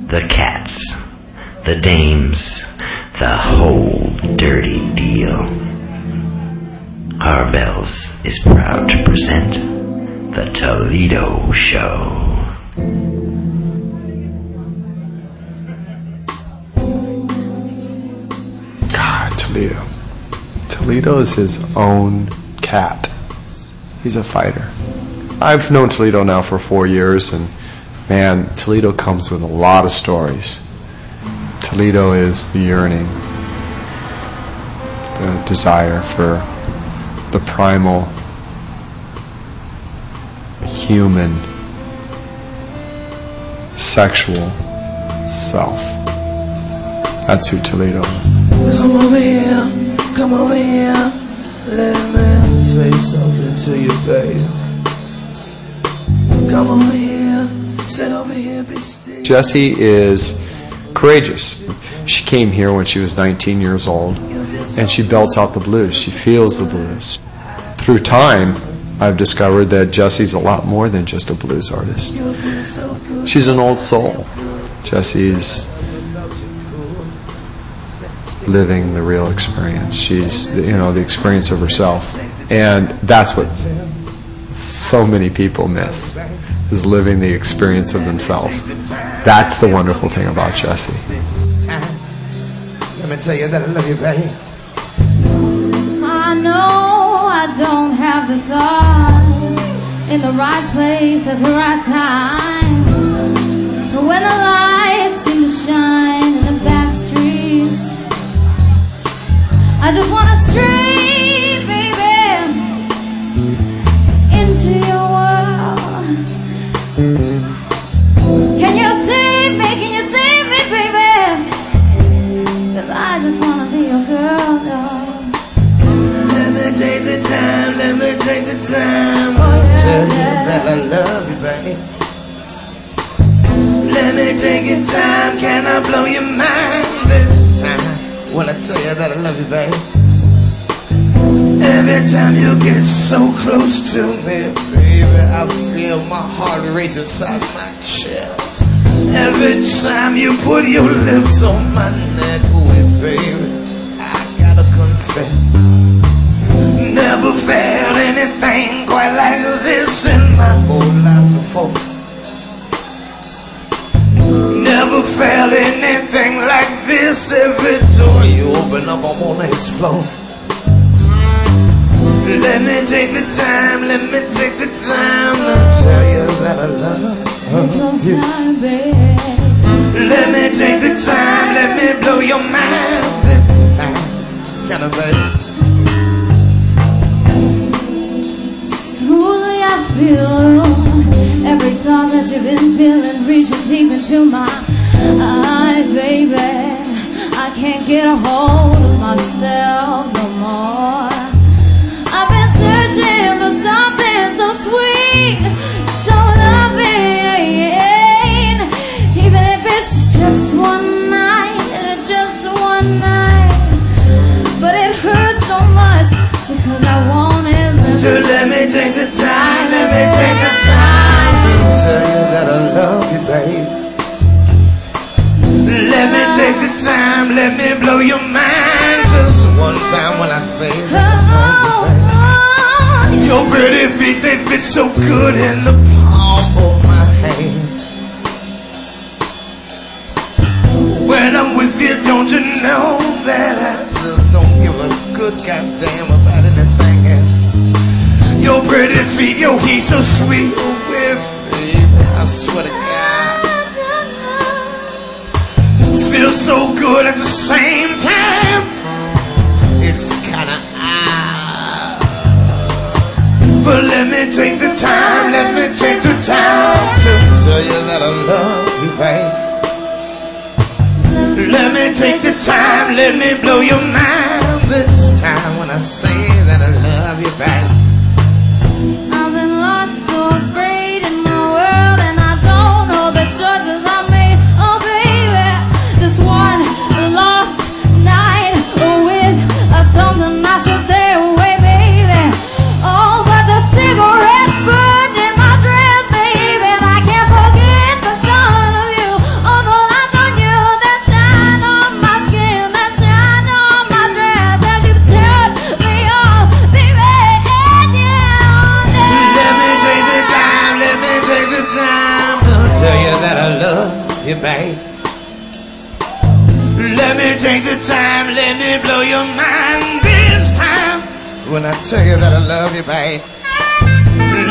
the cats, the dames, the whole dirty deal. Harvell's is proud to present the Toledo Show. God, Toledo. Toledo is his own cat. He's a fighter. I've known Toledo now for 4 years, and man, Toledo comes with a lot of stories. Toledo is the yearning, the desire for the primal human sexual self. That's who Toledo is. Come over here, let me say something to you, babe. Come over here, sit over here, be still. Jessie is courageous. She came here when she was 19 years old, and she belts out the blues. She feels the blues. Through time, I've discovered that Jessie's a lot more than just a blues artist. She's an old soul. Jessie's living the real experience. She's, the experience of herself. And that's what so many people miss, is living the experience of themselves. That's the wonderful thing about Jessie. Let me tell you that I love you, babe. I know I don't have the thought in the right place at the right time. But when the lights seem to shine in the back streets, I just want to stray, baby, into your world. Can you save me? Can you save me, baby? 'Cause I just want to be your girl, dog. Let me take the time, let me take the time to tell you that I love you, babe. Let me take your time, can I blow your mind this time? When I tell you that I love you, babe. Every time you get so close to me, baby, I feel my heart race inside my chest. Every time you put your lips on my neck, ooh, baby, I gotta confess, never felt anything quite like this in my whole life before. Never felt anything like this. Every door you open up, I wanna explode. Let me take the time, let me take the time to tell you that I love you. Let me take the time, let me blow your mind this time. Can I, baby? Smoothly I feel every thought that you've been feeling, reaching deep into my eyes, baby. I can't get a hold of myself no more. I've been searching for something so sweet, so loving, even if it's just one night, but it hurts so much because I want it. So let me take the time, let me take the time to tell you that I love you, babe. Let me take the time, let me blow your mind just one time when I say that I love you, babe. Your pretty feet, they fit so good in the palm of my hand. When I'm with you, don't you know that I just don't give a good goddamn about anything else. Your pretty feet, your heat so sweet, oh baby, I swear to God, feels so good at the same time. It's kinda odd, but let me take the time, let me take the time to tell you that I love you, babe. Let me take the time, let me blow your mind this time when I say that I love you, babe. I've been lost, so afraid in my world, and I don't know the choices I made. Oh baby, just one lost night with something I should stay away, baby. Oh, but the cigarettes burned in my dress, baby, and I can't forget the thought of you. Oh, the love you, babe. Let me take the time, let me blow your mind this time. When I tell you that I love you, babe.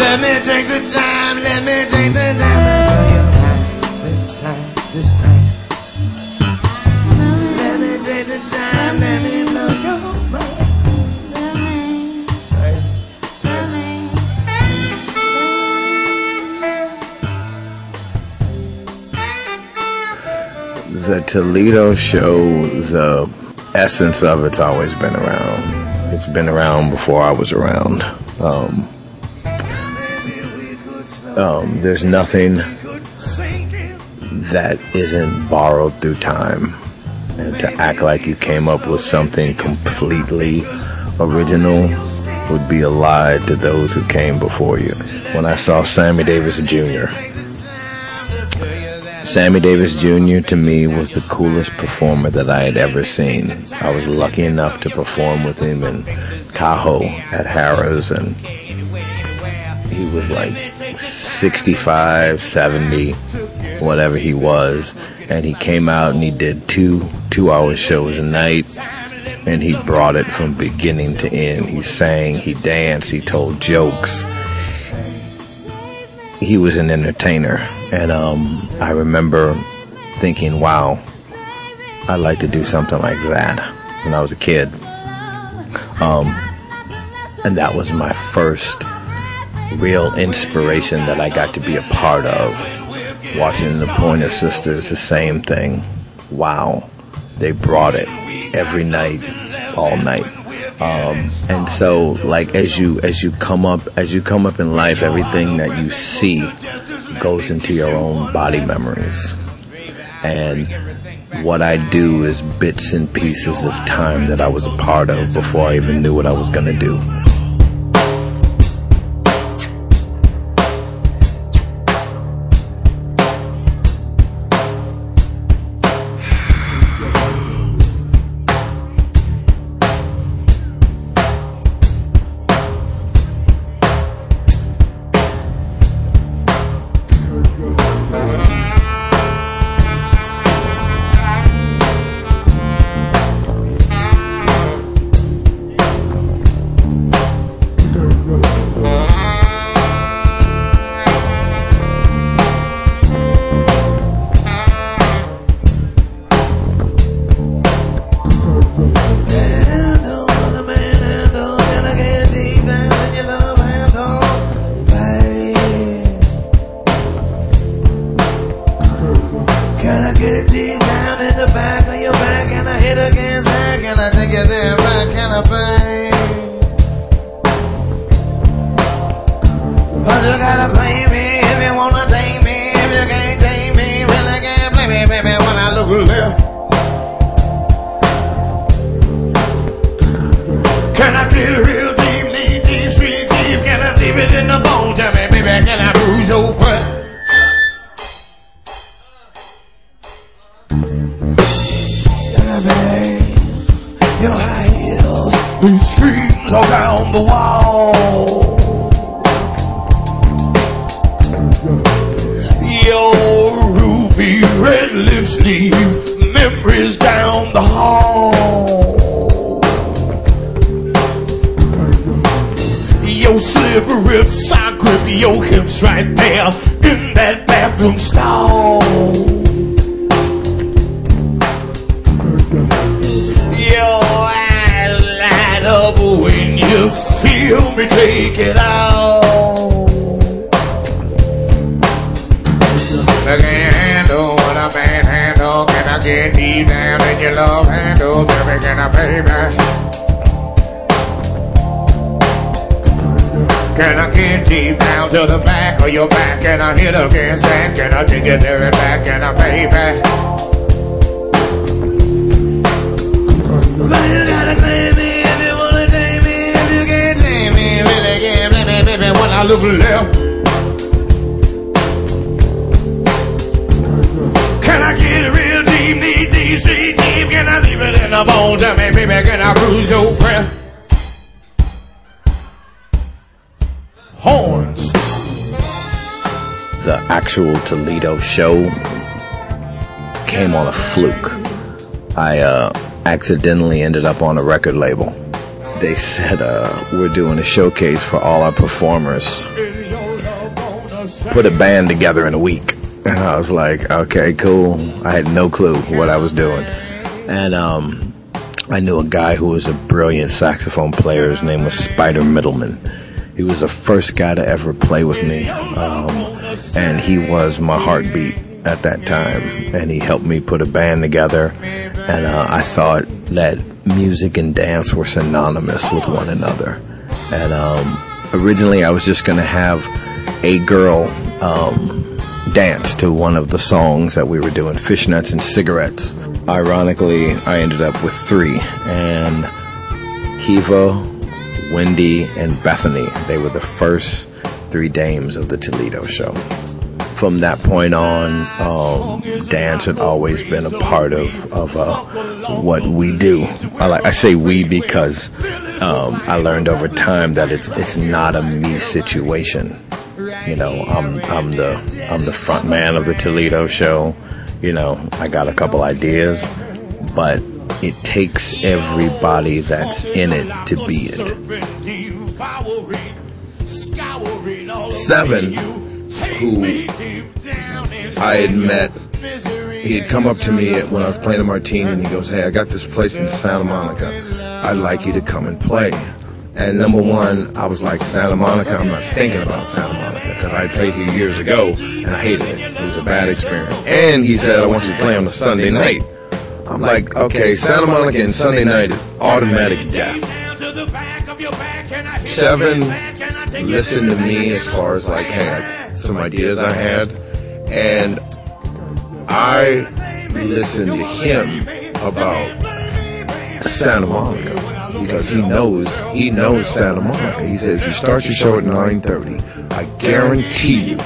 Let me take the time, let me take the time to blow your mind this time, this time. Let me take the time, let me blow your mind. The Toledo show, the essence of it's always been around. It's been around before I was around. There's nothing that isn't borrowed through time. And to act like you came up with something completely original would be a lie to those who came before you. When I saw Sammy Davis Jr., Sammy Davis Jr. to me was the coolest performer that I had ever seen. I was lucky enough to perform with him in Tahoe at Harrah's, and he was like 65, 70, whatever he was, and he came out and he did two-hour shows a night, and he brought it from beginning to end. He sang, he danced, he told jokes. He was an entertainer, and I remember thinking, wow, I'd like to do something like that when I was a kid. And that was my first real inspiration that I got to be a part of. Watching the Pointer Sisters, the same thing. Wow, they brought it every night, all night. And so, like, as you come up in life, everything that you see goes into your own body memories. And what I do is bits and pieces of time that I was a part of before I even knew what I was gonna do. Can I get real deep, knee deep, street deep? Can I leave it in the bone? Tell me, baby, can I bruise your butt? Can I bang your high heels? These screams all down the wall. Your ruby red lips leave memories down the hall. Your slippery sock grip, your hips right there in that bathroom stall. Your eyes light up when you feel me take it out. I can't handle what I can't handle. Can I get deep down in your love handle? Tell me, can I pay back? Can I get deep down to the back of your back? Can I hit against that? Can I take it there and back? Can I pay back? But you gotta claim me if you wanna tame me. If you can't tame me, really can't blame me, baby, when I look left. Can I get real deep, knee deep, street deep? Can I leave it in the bone? Tell me, baby, can I bruise your breath? Horns. The actual Toledo show came on a fluke. I accidentally ended up on a record label. They said, we're doing a showcase for all our performers. Put a band together in a week. And I was like, okay, cool. I had no clue what I was doing. And I knew a guy who was a brilliant saxophone player. His name was Spider Middleman. He was the first guy to ever play with me. And he was my heartbeat at that time. And he helped me put a band together. And I thought that music and dance were synonymous with one another. And originally I was just going to have a girl dance to one of the songs that we were doing, Fishnets and Cigarettes. Ironically, I ended up with 3. And Kiva, Wendy, and Bethany. They were the first 3 dames of the Toledo show. From that point on, dance had always been a part of what we do. I say we because I learned over time that it's not a me situation. You know, I'm the front man of the Toledo show. You know, I got a couple ideas, but it takes everybody that's in it to be it. 7, who I had met, he had come up to me when I was playing a martini, and he goes, hey, I got this place in Santa Monica. I'd like you to come and play. And number one, I was like, Santa Monica? I'm not thinking about Santa Monica, because I played here years ago, and I hated it. It was a bad experience. And he said, I want you to play on a Sunday night. I'm like, okay, Santa Monica and Sunday night is automatic death. 7 listened to me as far as like, hey, some ideas I had, and I listened to him about Santa Monica because he knows Santa Monica. He said, if you start your show at 9:30, I guarantee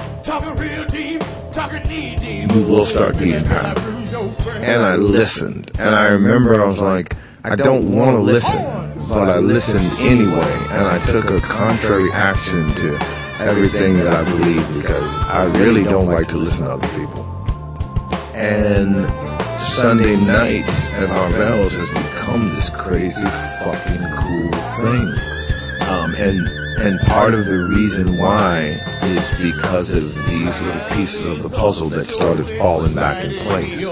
you will start being packed. And I listened, and I remember I was like, I don't want to listen, but I listened anyway, and I took a contrary action to everything that I believe, because I really don't like to listen to other people. And Sunday nights at Armel's has become this crazy fucking cool thing. And part of the reason why is because of these little pieces of the puzzle that started falling back in place.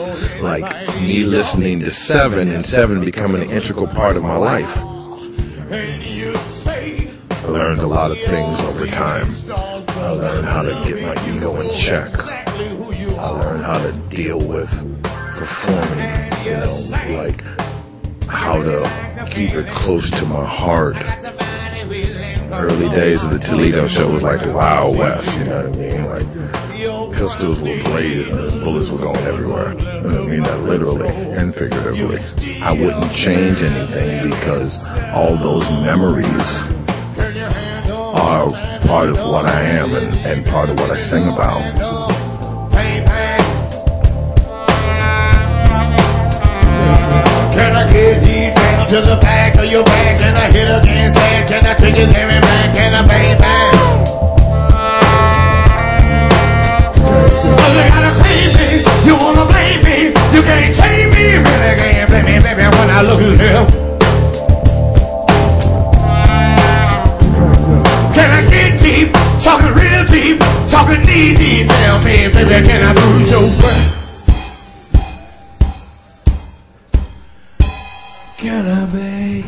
Like me listening to 7 and 7 becoming an integral part of my life. I learned a lot of things over time. I learned how to get my ego in check. I learned how to deal with performing, you know, like how to keep it close to my heart. Early days of the Toledo show was like the Wild West, you know what I mean? Like pistols were blazing and bullets were going everywhere. You know what I mean? That literally and figuratively. I wouldn't change anything because all those memories are part of what I am and part of what I sing about. Can I get deep down to the back of your back? Can I hit again, sad? Can I take it there and back? Can I bang bang? Oh, you gotta blame me, you wanna blame me, you can't tame me, really can't blame me, baby, when I look left. Can I get deep, talking real deep, talking knee deep? Tell me, baby, can I lose your breath? Can I, babe?